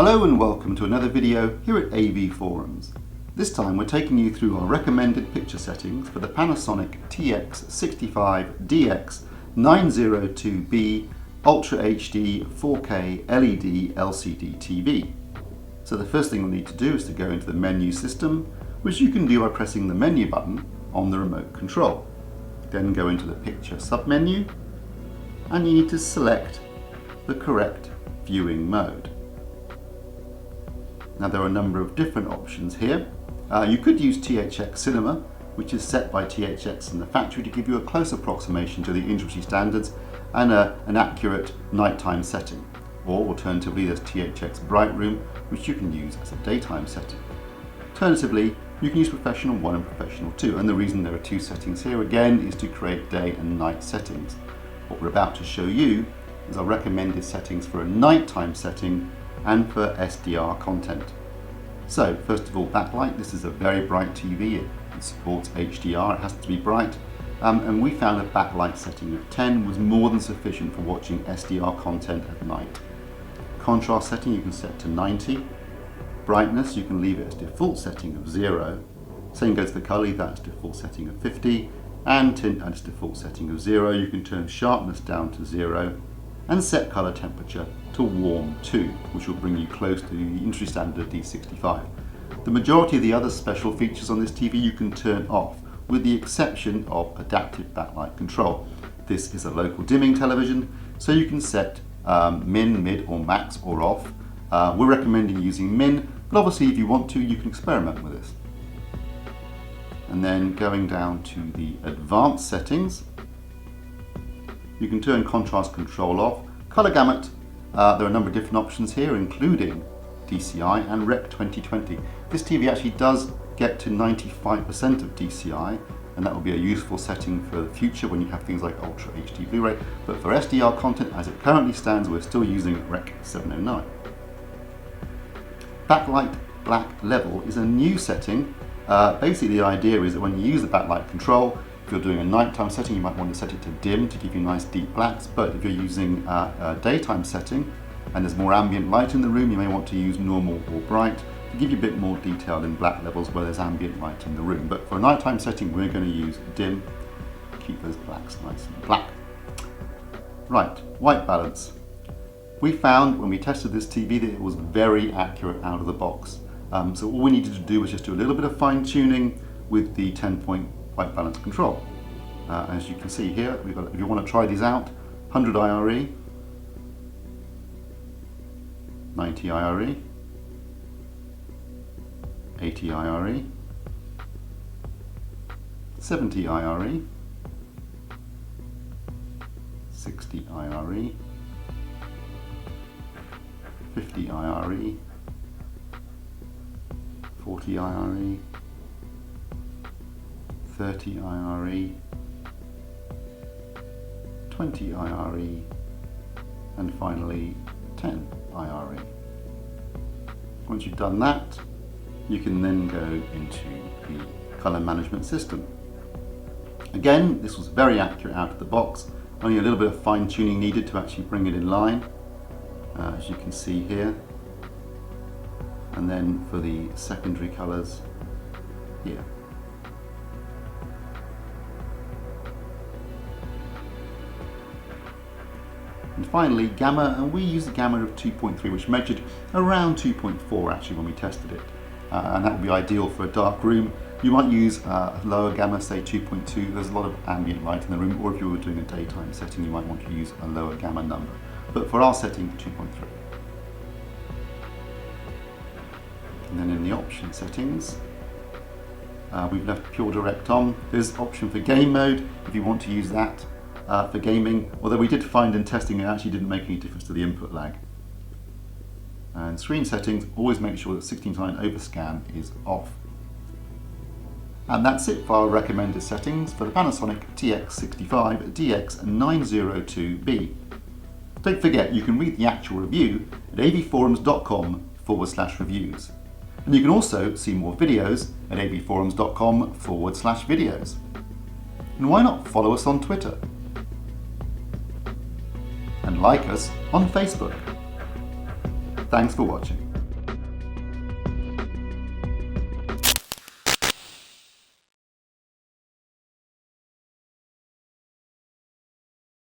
Hello and welcome to another video here at AV Forums. This time we're taking you through our recommended picture settings for the Panasonic TX-65DX902B Ultra HD 4K LED LCD TV. So the first thing we'll need to do is to go into the menu system, which you can do by pressing the menu button on the remote control. Then go into the picture submenu and you need to select the correct viewing mode. Now there are a number of different options here. You could use THX Cinema, which is set by THX in the factory to give you a close approximation to the industry standards and an accurate nighttime setting. Or alternatively, there's THX Bright Room, which you can use as a daytime setting. Alternatively, you can use Professional 1 and Professional 2, and the reason there are two settings here again is to create day and night settings. What we're about to show you is our recommended settings for a nighttime setting and for SDR content. So first of all, backlight. This is a very bright TV. It supports HDR, it has to be bright, and we found a backlight setting of 10 was more than sufficient for watching SDR content at night. Contrast setting you can set to 90. Brightness you can leave it as default setting of 0. Same goes for colour, that's default setting of 50, and tint at its default setting of 0. You can turn sharpness down to 0 and set colour temperature to warm 2, which will bring you close to the industry standard D65. The majority of the other special features on this TV you can turn off, with the exception of adaptive backlight control. This is a local dimming television, so you can set min, mid or max or off. We're recommending using min, but obviously if you want to, you can experiment with this. And then going down to the advanced settings, you can turn contrast control off. Color gamut, there are a number of different options here, including DCI and Rec 2020. This TV actually does get to 95% of DCI, and that will be a useful setting for the future when you have things like Ultra HD Blu-ray. But for SDR content, as it currently stands, we're still using Rec 709. Backlight black level is a new setting. Basically the idea is that when you use the backlight control, if you're doing a nighttime setting, you might want to set it to dim to give you nice deep blacks, but if you're using a daytime setting and there's more ambient light in the room, you may want to use normal or bright to give you a bit more detail in black levels where there's ambient light in the room. But for a nighttime setting, we're going to use dim, keep those blacks nice and black. Right, white balance. We found when we tested this TV that it was very accurate out of the box. So all we needed to do was just do a little bit of fine tuning with the 10-point white balance control. As you can see here, we've got, if you want to try these out, 100 IRE, 90 IRE, 80 IRE, 70 IRE, 60 IRE, 50 IRE, 40 IRE, 30 IRE, 20 IRE, and finally 10 IRE. Once you've done that, you can then go into the color management system. Again, this was very accurate out of the box, only a little bit of fine tuning needed to actually bring it in line, as you can see here. And then for the secondary colors here. And finally, gamma, and we used a gamma of 2.3, which measured around 2.4 actually when we tested it. And that would be ideal for a dark room. You might use a lower gamma, say 2.2. There's a lot of ambient light in the room, or if you were doing a daytime setting, you might want to use a lower gamma number. But for our setting, 2.3. And then in the option settings, we've left pure direct on. There's an option for game mode if you want to use that for gaming, although we did find in testing it actually didn't make any difference to the input lag. And screen settings, always make sure that 16:9 overscan is off. And that's it for our recommended settings for the Panasonic TX-65DX902B. Don't forget, you can read the actual review at avforums.com/reviews. And you can also see more videos at avforums.com/videos. And why not follow us on Twitter? And like us on Facebook. Thanks for watching.